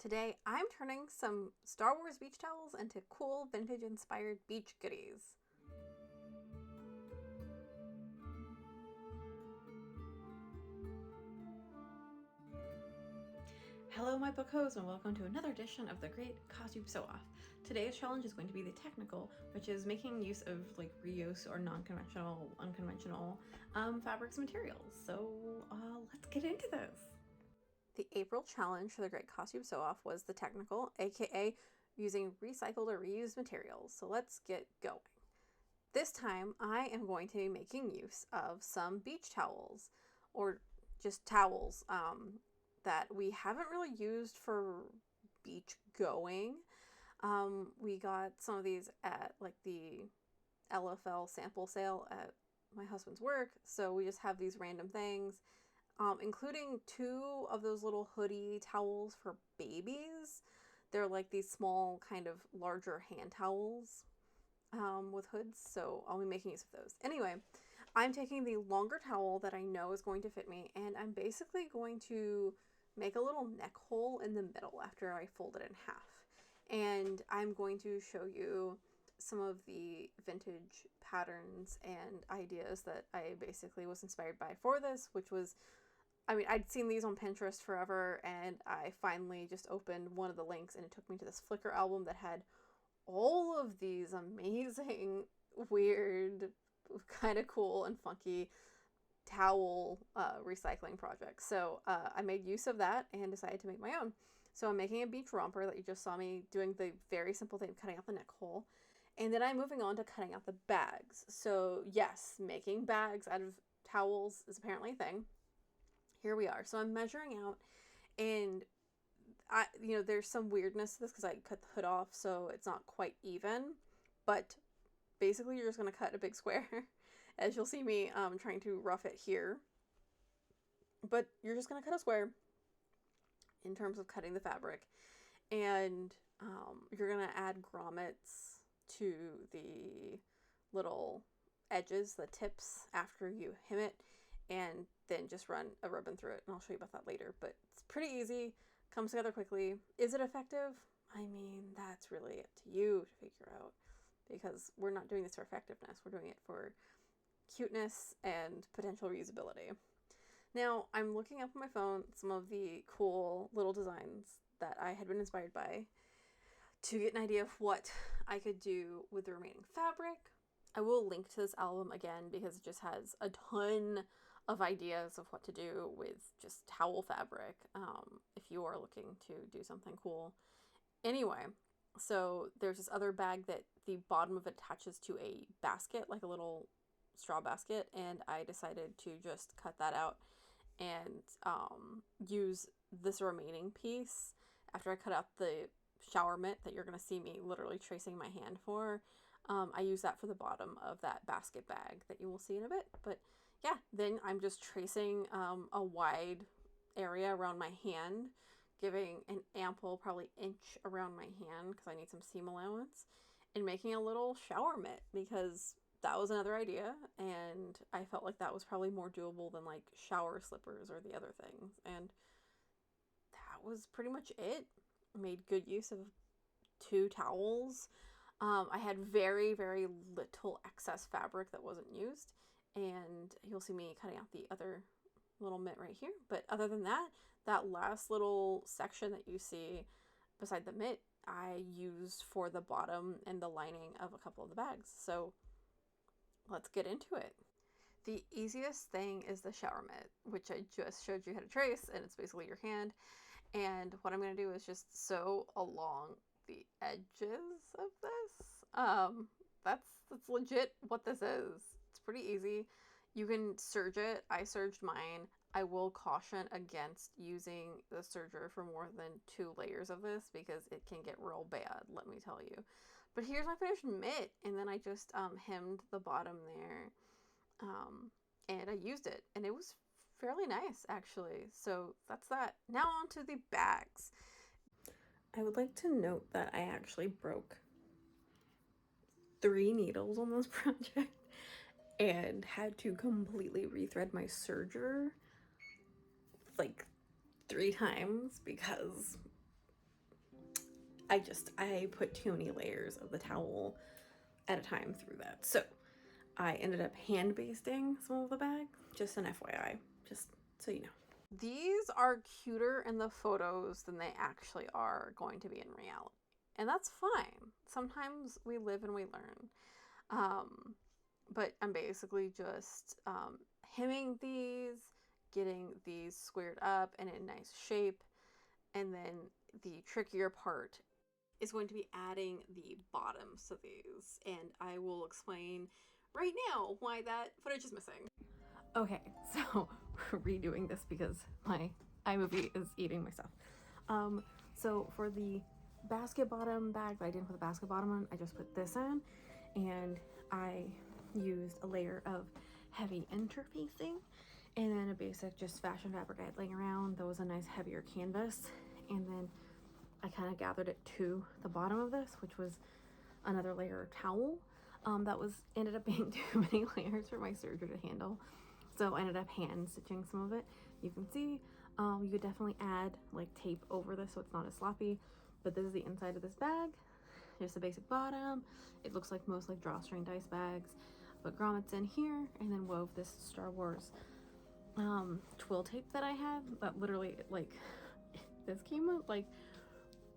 Today, I'm turning some Star Wars beach towels into cool vintage-inspired beach goodies. Hello my bookhos and welcome to another edition of the Great Costube Sew-Off. Today's challenge is going to be the technical, which is making use of reuse or non-conventional, unconventional fabrics and materials. So let's get into this. The April challenge for the Great Costube Sew-Off was the technical, aka using recycled or reused materials. So let's get going. This time I am going to be making use of some beach towels, or just towels that we haven't really used for beach going. We got some of these at the LFL sample sale at my husband's work, so we just have these random things, including two of those little hoodie towels for babies. They're like these small, kind of larger hand towels with hoods, so I'll be making use of those. Anyway, I'm taking the longer towel that I know is going to fit me, and I'm basically going to make a little neck hole in the middle after I fold it in half. And I'm going to show you some of the vintage patterns and ideas that I basically was inspired by for this, which was, I'd seen these on Pinterest forever, and I finally just opened one of the links and it took me to this Flickr album that had all of these amazing, weird, kind of cool and funky towel recycling projects. So I made use of that and decided to make my own. So I'm making a beach romper that you just saw me doing the very simple thing of cutting out the neck hole. And then I'm moving on to cutting out the bags. So yes, making bags out of towels is apparently a thing. Here we are. So I'm measuring out, and there's some weirdness to this because I cut the hood off, so it's not quite even. But basically, you're just going to cut a big square, as you'll see me trying to rough it here. But you're just going to cut a square in terms of cutting the fabric, and you're going to add grommets to the little edges, the tips, after you hem it, and then just run a ribbon through it, and I'll show you about that later. But it's pretty easy, comes together quickly. Is it effective? That's really up to you to figure out, because we're not doing this for effectiveness, we're doing it for cuteness and potential reusability. Now, I'm looking up on my phone some of the cool little designs that I had been inspired by to get an idea of what I could do with the remaining fabric. I will link to this album again because it just has a ton of ideas of what to do with just towel fabric if you are looking to do something cool. Anyway, so there's this other bag that the bottom of it attaches to a basket, like a little straw basket, and I decided to just cut that out and use this remaining piece after I cut out the shower mitt that you're going to see me literally tracing my hand for. I use that for the bottom of that basket bag that you will see in a bit. But yeah, then I'm just tracing a wide area around my hand, giving an ample probably inch around my hand because I need some seam allowance, and making a little shower mitt because that was another idea, and I felt like that was probably more doable than like shower slippers or the other things. And that was pretty much it. Made good use of two towels. I had very, very little excess fabric that wasn't used, and you'll see me cutting out the other little mitt right here. But other than that, that last little section that you see beside the mitt, I used for the bottom and the lining of a couple of the bags. So let's get into it. The easiest thing is the shower mitt, which I just showed you how to trace, and it's basically your hand. And what I'm going to do is just sew along the edges of this. That's legit what this is. It's pretty easy. You can serge it. I serged mine. I will caution against using the serger for more than 2 layers of this because it can get real bad, let me tell you. But here's my finished mitt, and then I just hemmed the bottom there, and I used it, and it was fairly nice actually. So that's that. Now on to the bags. I would like to note that I actually broke 3 needles on this project and had to completely rethread my serger like 3 times because I put too many layers of the towel at a time through that. So I ended up hand basting some of the bag, just an FYI, just so you know. These are cuter in the photos than they actually are going to be in reality. And that's fine. Sometimes we live and we learn. But I'm basically just hemming these, getting these squared up and in nice shape. And then the trickier part is going to be adding the bottoms to these. And I will explain right now why that footage is missing. Okay, so we're redoing this because my iMovie is eating my stuff. So for the basket bottom bag that I didn't put the basket bottom on, I just put this in, and I used a layer of heavy interfacing and then a basic just fashion fabric I had laying around that was a nice heavier canvas, and then I kind of gathered it to the bottom of this, which was another layer of towel. That ended up being too many layers for my serger to handle. So I ended up hand stitching some of it. You can see you could definitely add like tape over this so it's not as sloppy, but this is the inside of this bag. Just a basic bottom. It looks like most like drawstring dice bags. Put grommets in here and then wove this Star Wars twill tape that I had that literally like this came up like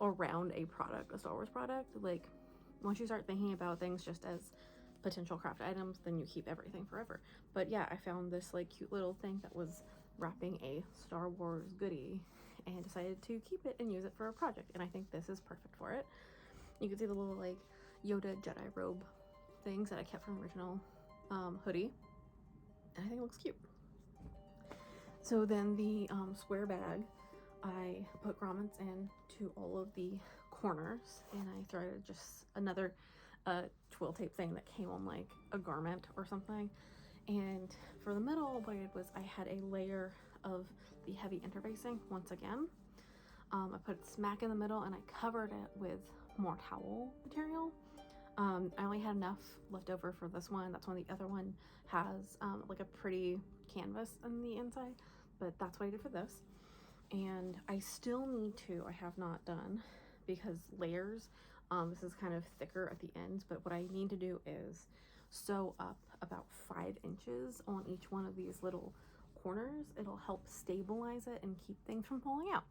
around a product, a Star Wars product. Like once you start thinking about things just as potential craft items, then you keep everything forever. But yeah, I found this like cute little thing that was wrapping a Star Wars goodie and decided to keep it and use it for a project, and I think this is perfect for it. You can see the little like Yoda Jedi robe things that I kept from the original hoodie, and I think it looks cute. So then the square bag, I put grommets in to all of the corners, and I threaded just another twill tape thing that came on like a garment or something. And for the middle, what I did was I had a layer of the heavy interfacing once again. I put it smack in the middle and I covered it with more towel material. I only had enough left over for this one. That's when the other one has like a pretty canvas on the inside, but that's what I did for this. And I still need to, I have not done, because layers, this is kind of thicker at the ends, but what I need to do is sew up about 5 inches on each one of these little corners. It'll help stabilize it and keep things from falling out.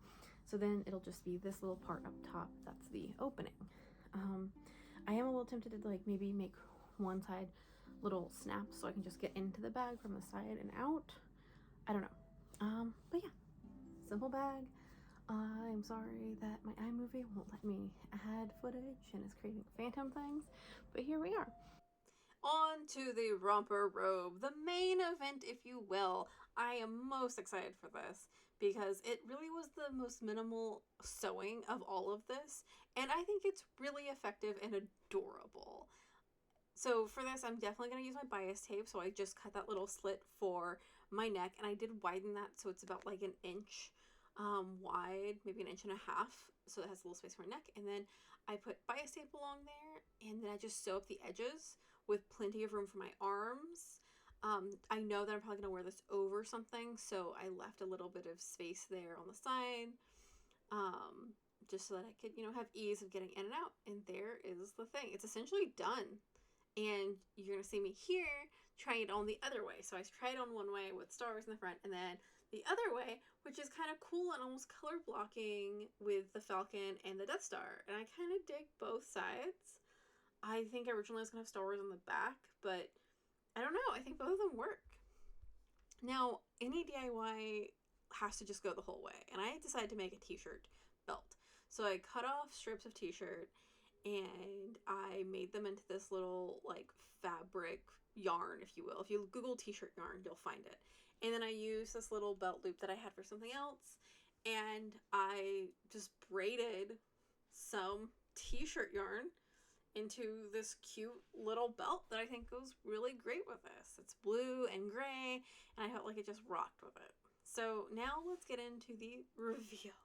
So then it'll just be this little part up top that's the opening. I am a little tempted to like maybe make one side little snaps so I can just get into the bag from the side and out. I don't know. But yeah, simple bag. I'm sorry that my iMovie won't let me add footage and is creating phantom things, but here we are. On to the romper robe, the main event, if you will. I am most excited for this because it really was the most minimal sewing of all of this, and I think it's really effective and adorable. So for this, I'm definitely going to use my bias tape, so I just cut that little slit for my neck, and I did widen that so it's about like an inch wide, maybe an inch and a half, so it has a little space for my neck. And then I put bias tape along there, and then I just sew up the edges with plenty of room for my arms. I know that I'm probably going to wear this over something, so I left a little bit of space there on the side, just so that I could, you know, have ease of getting in and out. And there is the thing. It's essentially done. And you're going to see me here trying it on the other way. So I tried on one way with stars in the front, and then the other way, which is kind of cool and almost color blocking with the Falcon and the Death Star. And I kind of dig both sides. I think originally I was going to have Star Wars on the back, but I don't know. I think both of them work. Now, any DIY has to just go the whole way. And I decided to make a t-shirt belt. So I cut off strips of t-shirt and I made them into this little like fabric yarn, if you will. If you Google t-shirt yarn, you'll find it. And then I used this little belt loop that I had for something else, and I just braided some t-shirt yarn into this cute little belt that I think goes really great with this. It's blue and gray, and I felt like it just rocked with it. So now let's get into the reveal.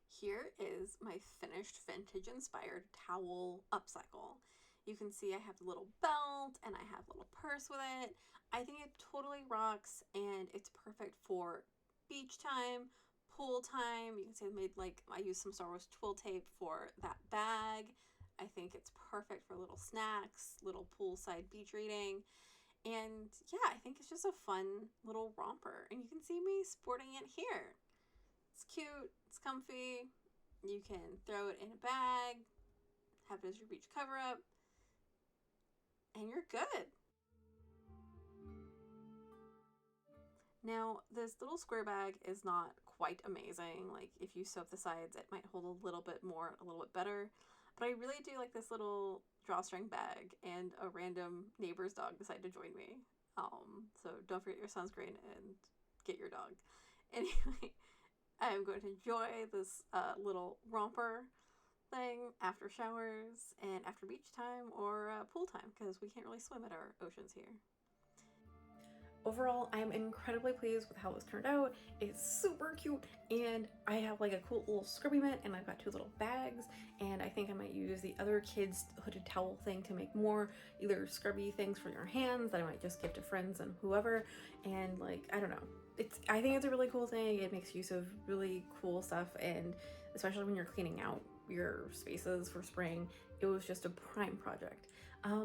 Here is my finished vintage inspired towel upcycle. You can see I have the little belt and I have a little purse with it. I think it totally rocks, and it's perfect for beach time, pool time. You can see I made I used some Star Wars twill tape for that bag. I think it's perfect for little snacks, little poolside beach reading. And yeah, I think it's just a fun little romper. And you can see me sporting it here. It's cute, it's comfy. You can throw it in a bag, have it as your beach cover up, and you're good. Now, this little square bag is not quite amazing. Like, if you sew up the sides, it might hold a little bit more, a little bit better. But I really do like this little drawstring bag, and a random neighbor's dog decided to join me. So don't forget your sunscreen and get your dog. Anyway, I'm going to enjoy this little romper thing after showers and after beach time or pool time, because we can't really swim at our oceans here. Overall, I'm incredibly pleased with how this turned out. It's super cute, and I have like a cool little scrubby mitt, and I've got 2 little bags, and I think I might use the other kids' hooded towel thing to make more either scrubby things for your hands that I might just give to friends and whoever. And I don't know, I think it's a really cool thing. It makes use of really cool stuff, and especially when you're cleaning out your spaces for spring, it was just a prime project.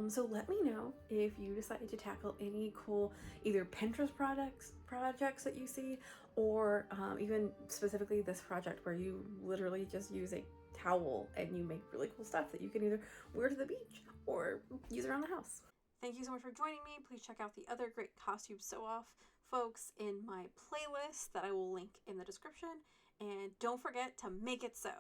So let me know if you decided to tackle any cool either Pinterest projects that you see, or even specifically this project where you literally just use a towel and you make really cool stuff that you can either wear to the beach or use around the house. Thank you so much for joining me. Please check out the other great Costube sew-off folks in my playlist that I will link in the description. And don't forget to make it so.